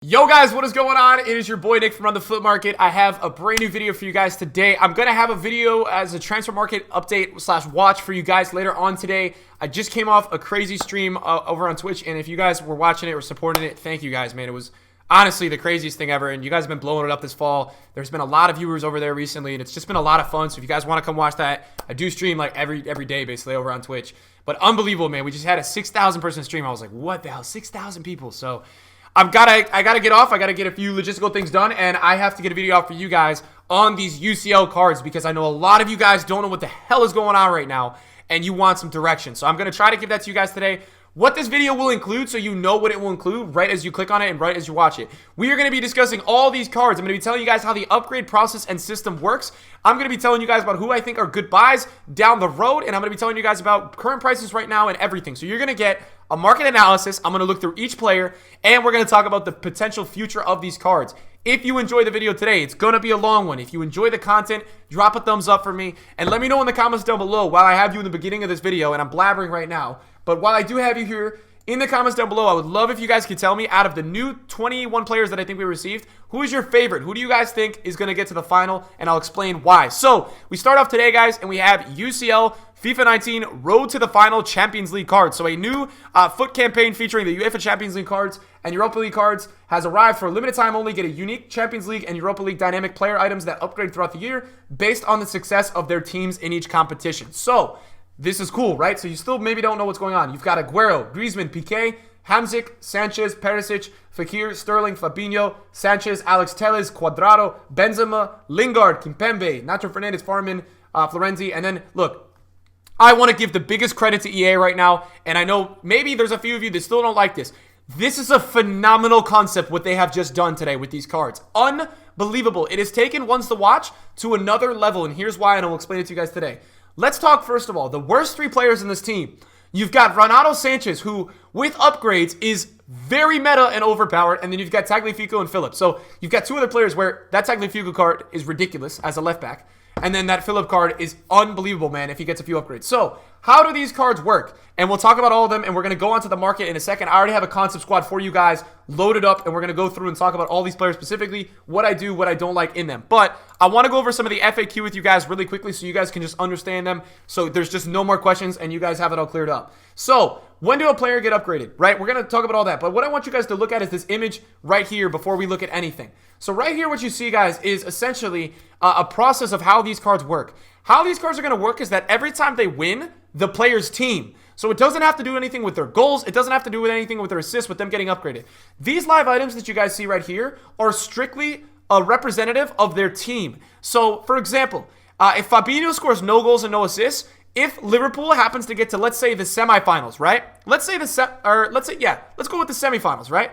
Yo guys, what is going on? It is your boy Nick from Run the Flip Market. I have a brand new video for you guys today. I'm going to have a video as a transfer market update slash watch for you guys later on today. I just came off a crazy stream over on Twitch, and if you guys were watching it or supporting it, thank you guys, man. It was honestly the craziest thing ever, and you guys have been blowing it up this fall. There's been a lot of viewers over there recently, and it's just been a lot of fun. So if you guys want to come watch that, I do stream like every day basically over on Twitch. But unbelievable, man. We just had a 6,000 person stream. I was like, what the hell? 6,000 people. So I gotta get off. I gotta get a few logistical things done, and I have to get a video out for you guys on these UCL cards because I know a lot of you guys don't know what the hell is going on right now, and you want some direction. So I'm gonna try to give that to you guys today. What this video will include, so you know what it will include right as you click on it and right as you watch it. We are going to be discussing all these cards. I'm going to be telling you guys how the upgrade process and system works. I'm going to be telling you guys about who I think are good buys down the road, and I'm going to be telling you guys about current prices right now and everything. So you're going to get a market analysis. I'm going to look through each player, and we're going to talk about the potential future of these cards. If you enjoy the video today, it's going to be a long one. If you enjoy the content, drop a thumbs up for me, and let me know in the comments down below while I have you in the beginning of this video, and I'm blabbering right now. But while I do have you here in the comments down below, I would love if you guys could tell me, out of the new 21 players that I think we received, who is your favorite? Who do you guys think is going to get to the final? And I'll explain why. So we start off today, guys, and we have UCL FIFA 19 Road to the Final Champions League cards. So a new foot campaign featuring the UEFA Champions League cards and Europa League cards has arrived for a limited time only. Get a unique Champions League and Europa League dynamic player items that upgrade throughout the year based on the success of their teams in each competition. So this is cool, right? So you still maybe don't know what's going on. You've got Aguero, Griezmann, Piqué, Hamzik, Sanchez, Perisic, Fekir, Sterling, Fabinho, Sanchez, Alex Telles, Cuadrado, Benzema, Lingard, Kimpembe, Nacho Fernandez, Farman, Florenzi. And then, look, I want to give the biggest credit to EA right now. And I know maybe there's a few of you that still don't like this. This is a phenomenal concept, what they have just done today with these cards. Unbelievable. It has taken Ones to Watch to another level. And here's why, and I'll explain it to you guys today. Let's talk, first of all, the worst three players in this team. You've got Renato Sanchez, who, with upgrades, is very meta and overpowered. And then you've got Tagliafico and Phillips. So you've got two other players where that Tagliafico card is ridiculous as a left back. And then that Phillips card is unbelievable, man, if he gets a few upgrades. So how do these cards work? And we'll talk about all of them, and we're going to go on to the market in a second. I already have a concept squad for you guys loaded up, and we're going to go through and talk about all these players specifically, what I do, what I don't like in them. But I want to go over some of the FAQ with you guys really quickly so you guys can just understand them, so there's just no more questions, and you guys have it all cleared up. So when do a player get upgraded, right? We're going to talk about all that, but what I want you guys to look at is this image right here before we look at anything. So right here, what you see, guys, is essentially a process of how these cards work. How these cards are going to work is that every time they win, the player's team. So it doesn't have to do anything with their goals. It doesn't have to do with anything with their assists, with them getting upgraded. These live items that you guys see right here are strictly a representative of their team. So, for example, if Fabinho scores no goals and no assists, if Liverpool happens to get to, let's say, the semifinals, right? Let's go with the semifinals, right?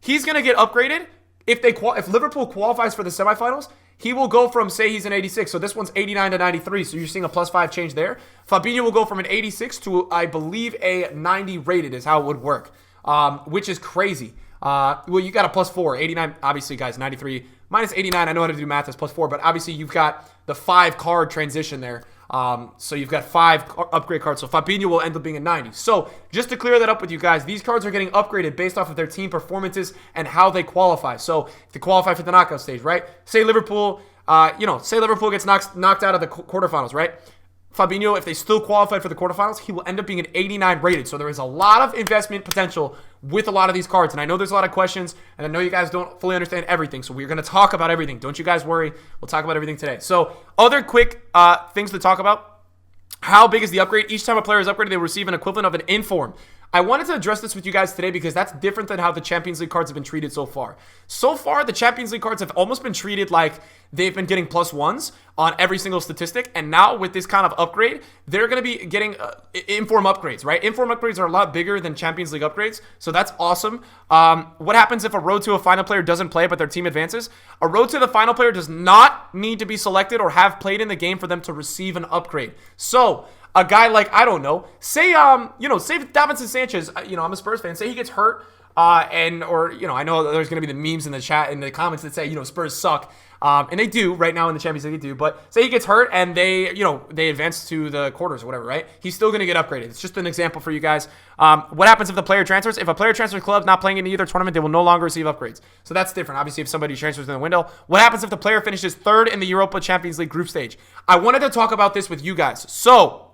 He's going to get upgraded. If Liverpool qualifies for the semifinals, he will go from, say he's an 86, so this one's 89 to 93, so you're seeing a +5 change there. Fabinho will go from an 86 to, I believe, a 90 rated is how it would work, which is crazy. Well, you got a +4. 89, obviously, guys, 93 minus 89. I know how to do math as +4, but obviously you've got the 5-card transition there. So you've got 5 upgrade cards. So Fabinho will end up being a 90. So just to clear that up with you guys, these cards are getting upgraded based off of their team performances and how they qualify. So if they qualify for the knockout stage, right? Say Liverpool, say Liverpool gets knocked out of the quarterfinals, right? Fabinho, if they still qualify for the quarterfinals, he will end up being an 89 rated. So there is a lot of investment potential with a lot of these cards. And I know there's a lot of questions, and I know you guys don't fully understand everything. So we're going to talk about everything. Don't you guys worry. We'll talk about everything today. So other quick things to talk about. How big is the upgrade? Each time a player is upgraded, they receive an equivalent of an inform. I wanted to address this with you guys today because that's different than how the Champions League cards have been treated so far. So far, the Champions League cards have almost been treated like they've been getting +1s on every single statistic. And now with this kind of upgrade, they're going to be getting inform upgrades, right? Inform upgrades are a lot bigger than Champions League upgrades. So that's awesome. What happens if a road to a final player doesn't play, but their team advances? A road to the final player does not need to be selected or have played in the game for them to receive an upgrade. So a guy like, I don't know, say Davinson Sanchez, I'm a Spurs fan, say he gets hurt or, you know, I know there's going to be the memes in the chat, in the comments that say, you know, Spurs suck. And they do right now in the Champions League, they do. But say he gets hurt and they, you know, they advance to the quarters or whatever, right? He's still going to get upgraded. It's just an example for you guys. What happens if the player transfers? If a player transfers clubs not playing in either tournament, they will no longer receive upgrades. So that's different. Obviously, if somebody transfers in the window. What happens if the player finishes third in the Europa Champions League group stage? I wanted to talk about this with you guys. So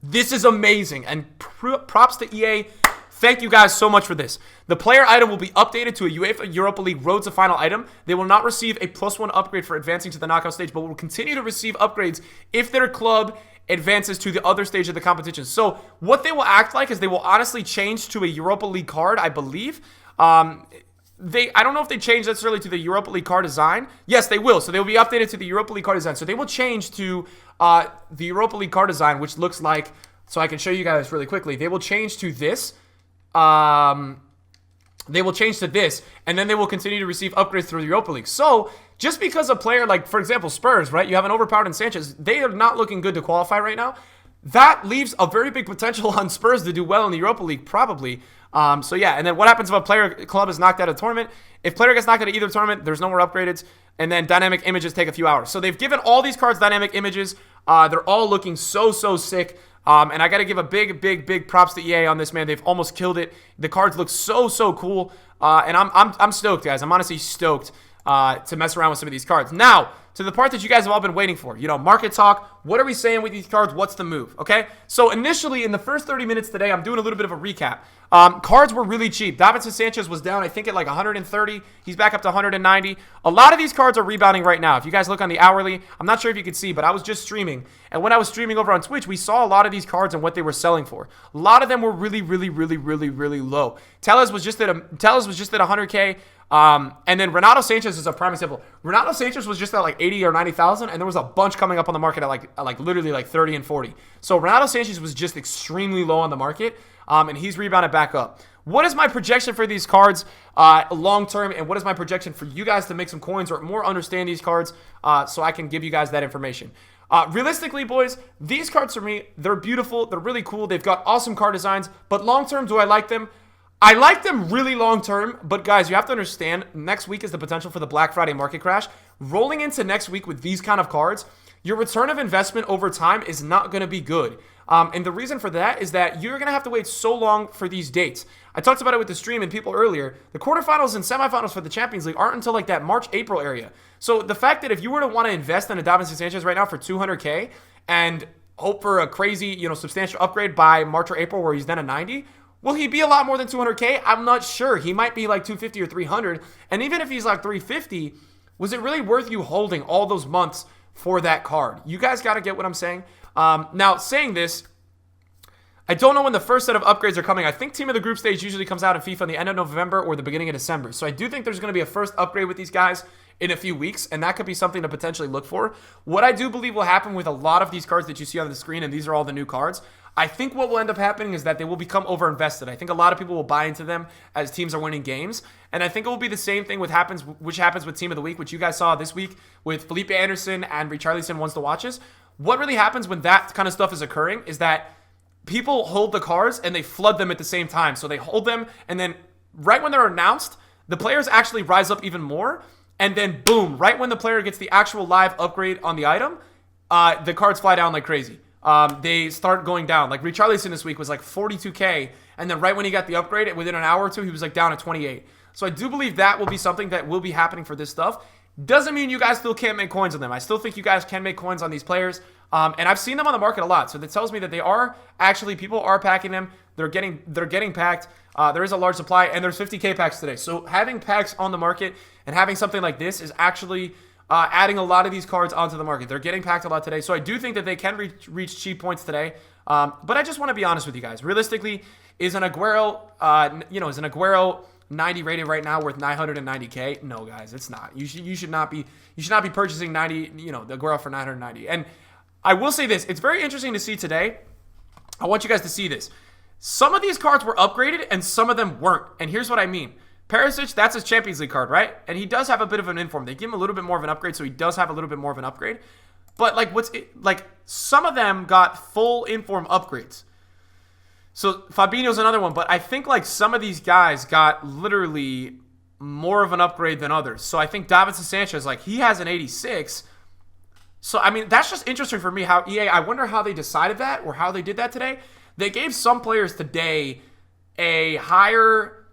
this is amazing. And props to EA. Thank you guys so much for this. The player item will be updated to a UEFA Europa League Road to Final item. They will not receive a +1 upgrade for advancing to the knockout stage, but will continue to receive upgrades if their club advances to the other stage of the competition. So what they will act like is they will honestly change to a Europa League card, I believe. I don't know if they change necessarily to the Europa League card design. Yes, they will. So they will be updated to the Europa League card design. So they will change to the Europa League card design, which looks like, so I can show you guys really quickly. They will change to this. They will change to this, and then they will continue to receive upgrades through the Europa League. So, just because a player like, for example, Spurs, right? You have an overpowered in Sanchez. They are not looking good to qualify right now. That leaves a very big potential on Spurs to do well in the Europa League, probably. So, yeah. And then what happens if a player club is knocked out of the tournament? If player gets knocked out of either tournament, there's no more upgrades. And then dynamic images take a few hours. So, they've given all these cards dynamic images. They're all looking so sick. And I got to give a big props to EA on this, man. They've almost killed it. The cards look so cool. And I'm stoked, guys. I'm honestly stoked to mess around with some of these cards. Now, to the part that you guys have all been waiting for. You know, market talk. What are we saying with these cards? What's the move? Okay? So, initially, in the first 30 minutes today, I'm doing a little bit of a recap. Cards were really cheap. Davinson Sanchez was down, I think, at like 130. He's back up to 190. A lot of these cards are rebounding right now. If you guys look on the hourly, I'm not sure if you can see, but I was just streaming. And when I was streaming over on Twitch, we saw a lot of these cards and what they were selling for. A lot of them were really low. Tellez was just at 100K. And then Renato Sanchez is a prime example. Renato Sanchez was just at like 80 or 90,000, and there was a bunch coming up on the market at literally like 30 and 40. So Renato Sanchez was just extremely low on the market, and he's rebounded back up. What is my projection for these cards long term, and what is my projection for you guys to make some coins or more understand these cards so I can give you guys that information? Realistically, boys, these cards for me, they're beautiful, they're really cool, they've got awesome card designs, but long term, do I like them? I like them really long term, but guys, you have to understand, next week is the potential for the Black Friday market crash. Rolling into next week with these kind of cards, your return of investment over time is not going to be good. And the reason for that is that you're going to have to wait so long for these dates. I talked about it with the stream and people earlier. The quarterfinals and semifinals for the Champions League aren't until like that March, April area. So the fact that if you were to want to invest in a Davinson Sanchez right now for 200K and hope for a crazy, substantial upgrade by March or April where he's then a 90, will he be a lot more than 200K? I'm not sure. He might be like 250 or 300. And even if he's like 350, was it really worth you holding all those months for that card? You guys got to get what I'm saying. Now, saying this, I don't know when the first set of upgrades are coming. I think Team of the Group stage usually comes out in FIFA in the end of November or the beginning of December. So I do think there's going to be a first upgrade with these guys in a few weeks, and that could be something to potentially look for. What I do believe will happen with a lot of these cards that you see on the screen, and these are all the new cards, I think what will end up happening is that they will become overinvested. I think a lot of people will buy into them as teams are winning games, and I think it will be the same thing which happens with Team of the Week, which you guys saw this week with Felipe Anderson and Richarlison wants the watches. What really happens when that kind of stuff is occurring is that people hold the cards and they flood them at the same time. So they hold them, and then right when they're announced, the players actually rise up even more, and then boom, right when the player gets the actual live upgrade on the item, the cards fly down like crazy. They start going down. Like Richarlison this week was like 42K, and then right when he got the upgrade, within an hour or two, he was like down at 28. So I do believe that will be something that will be happening for this stuff. Doesn't mean you guys still can't make coins on them. I still think you guys can make coins on these players. And I've seen them on the market a lot. So that tells me that they are actually, people are packing them. They're getting packed. There is a large supply, and there's 50K packs today. So having packs on the market and having something like this is actually adding a lot of these cards onto the market. They're getting packed a lot today. So I do think that they can reach cheap points today. But I just want to be honest with you guys. Realistically, is an Aguero, 90 rated right now worth 990K? No, guys, it's not. You should not be purchasing 90, the Aguero for 990. And I will say this, it's very interesting to see today. I want you guys to see this. Some of these cards were upgraded and some of them weren't. And here's what I mean. Perisic, that's his Champions League card, right? And he does have a bit of an inform. They give him a little bit more of an upgrade, so he does have a little bit more of an upgrade. But some of them got full inform upgrades. So Fabinho's another one, but I think like some of these guys got literally more of an upgrade than others. So I think Davinson Sanchez, like he has an 86. So, I mean, that's just interesting for me how EA, I wonder how they decided that or how they did that today. They gave some players today a higher,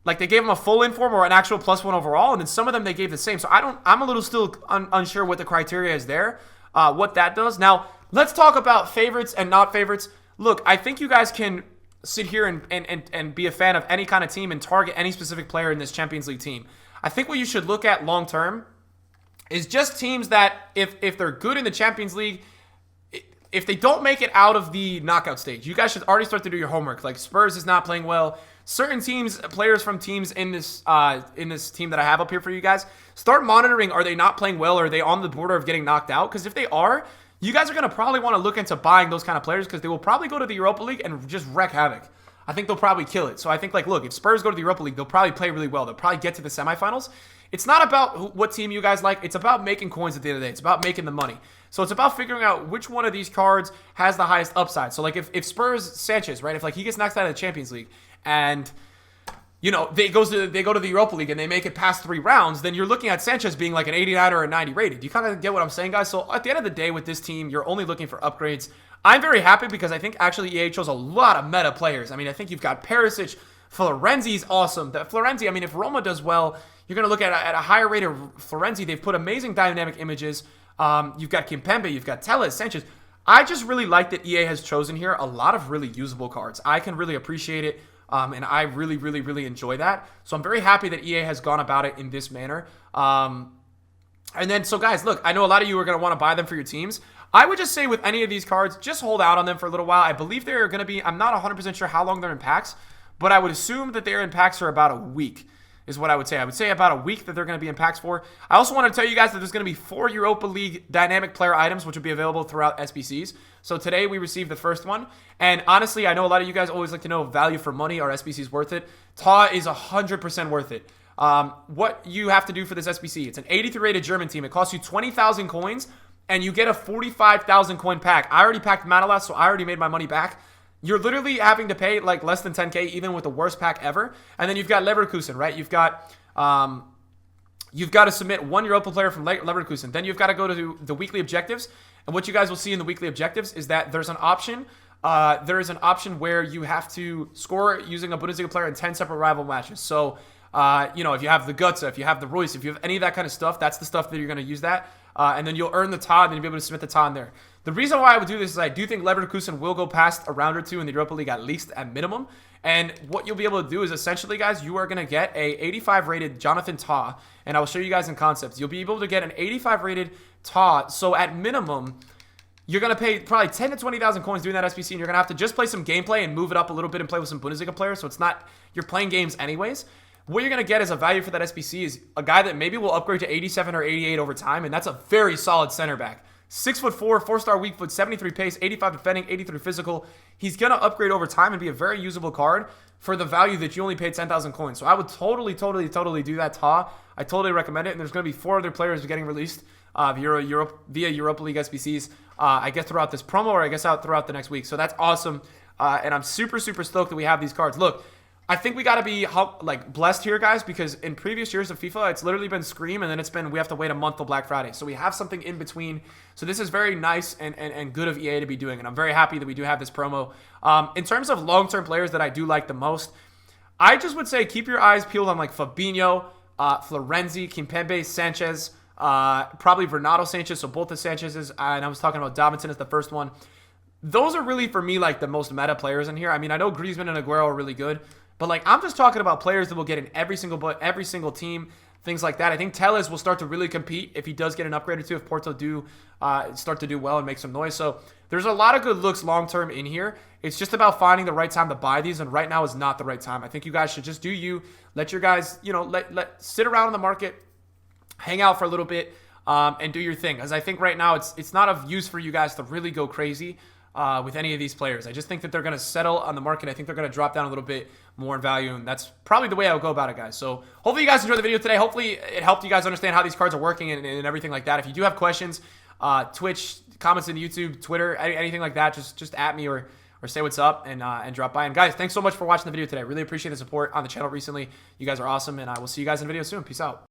like they gave them a full inform or an actual +1 overall, and then some of them they gave the same. So I'm a little still unsure what the criteria is there, what that does. Now, let's talk about favorites and not favorites. Look, I think you guys can sit here and be a fan of any kind of team and target any specific player in this Champions League team. I think what you should look at long term is just teams that if they're good in the Champions League, if they don't make it out of the knockout stage, you guys should already start to do your homework. Like Spurs is not playing well. Certain teams, players from teams in this team that I have up here for you guys, start monitoring. Are they not playing well? Or are they on the border of getting knocked out? Because if they are, you guys are going to probably want to look into buying those kind of players because they will probably go to the Europa League and just wreak havoc. I think they'll probably kill it. So I think, like, look, if Spurs go to the Europa League, they'll probably play really well. They'll probably get to the semifinals. It's not about what team you guys like. It's about making coins at the end of the day. It's about making the money. So it's about figuring out which one of these cards has the highest upside. So, like, if Spurs, Sanchez, right, if, like, he gets knocked out of the Champions League and, you know, they go to the Europa League and they make it past 3 rounds, then you're looking at Sanchez being like an 89 or a 90 rated. You kind of get what I'm saying, guys? So at the end of the day with this team, you're only looking for upgrades. I'm very happy because I think actually EA chose a lot of meta players. I mean, I think you've got Perisic, Florenzi's awesome. Florenzi, I mean, if Roma does well, you're going to look at a higher rate of Florenzi. They've put amazing dynamic images. You've got Kimpembe, you've got Tah, Sanchez. I just really like that EA has chosen here a lot of really usable cards. I can really appreciate it. And I really, really, really enjoy that. So I'm very happy that EA has gone about it in this manner. And then, so guys, look, I know a lot of you are going to want to buy them for your teams. I would just say with any of these cards, just hold out on them for a little while. I believe they're going to be, I'm not 100% sure how long they're in packs, but I would assume that they're in packs for about a week is what I would say. I would say about a week that they're going to be in packs for. I also want to tell you guys that there's going to be 4 Europa League dynamic player items, which will be available throughout SBCs. So today we received the first one. And honestly, I know a lot of you guys always like to know value for money. Are SBCs worth it? Tah is 100% worth it. What you have to do for this SBC, it's an 83 rated German team. It costs you 20,000 coins and you get a 45,000 coin pack. I already packed Manolas, so I already made my money back. You're literally having to pay like less than 10K even with the worst pack ever. And then you've got Leverkusen, right? You've got to submit 1 Europa player from Leverkusen. Then you've got to go to the weekly objectives. And what you guys will see in the weekly objectives is that there's an option. There is an option where you have to score using a Bundesliga player in 10 separate rival matches. So, you know, if you have the Götze, if you have the Royce, if you have any of that kind of stuff, that's the stuff that you're going to use that. And then you'll earn the Tah, and then you'll be able to submit the Tah in there. The reason why I would do this is I do think Leverkusen will go past a round or 2 in the Europa League at least at minimum. And what you'll be able to do is essentially, guys, you are going to get a 85 rated Jonathan Tah, and I will show you guys in concepts. You'll be able to get an 85 rated Tah. So at minimum, you're going to pay probably 10 to 20,000 coins doing that SBC, and you're going to have to just play some gameplay and move it up a little bit and play with some Bundesliga players. So it's not, you're playing games anyways. What you're going to get as a value for that SBC is a guy that maybe will upgrade to 87 or 88 over time, and that's a very solid center back. 6'4", 4-star weak foot, 73 pace, 85 defending, 83 physical. He's going to upgrade over time and be a very usable card for the value that you only paid 10,000 coins. So I would totally do that Tah. I totally recommend it, and there's going to be 4 other players getting released via Europa League SBCs, I guess throughout this promo or I guess out throughout the next week. So that's awesome, and I'm super stoked that we have these cards. Look, I think we got to be like blessed here, guys, because in previous years of FIFA, it's literally been Scream, and then it's been we have to wait a month till Black Friday. So we have something in between. So this is very nice and good of EA to be doing, and I'm very happy that we do have this promo. In terms of long-term players that I do like the most, I just would say keep your eyes peeled on like Fabinho, Florenzi, Kimpembe, Sanchez, probably Renato Sanchez, so both the Sanchez's, and I was talking about Davinson as the first one. Those are really, for me, like the most meta players in here. I mean, I know Griezmann and Aguero are really good, but like I'm just talking about players that will get in every single team, things like that. I think Telles will start to really compete if he does get an upgrade or 2, if Porto do start to do well and make some noise. So there's a lot of good looks long-term in here. It's just about finding the right time to buy these, and right now is not the right time. I think you guys should just do you. Let your guys, you know, let sit around in the market, hang out for a little bit, and do your thing. Because I think right now it's not of use for you guys to really go crazy with any of these players. I just think that they're going to settle on the market. I think they're going to drop down a little bit more in value, and that's probably the way I would go about it, guys. So hopefully you guys enjoyed the video today. Hopefully it helped you guys understand how these cards are working and everything like that. If you do have questions, Twitch, comments in YouTube, Twitter, anything like that, just at me or or say what's up and drop by. And guys, thanks so much for watching the video today. Really appreciate the support on the channel recently. You guys are awesome, and I will see you guys in a video soon. Peace out.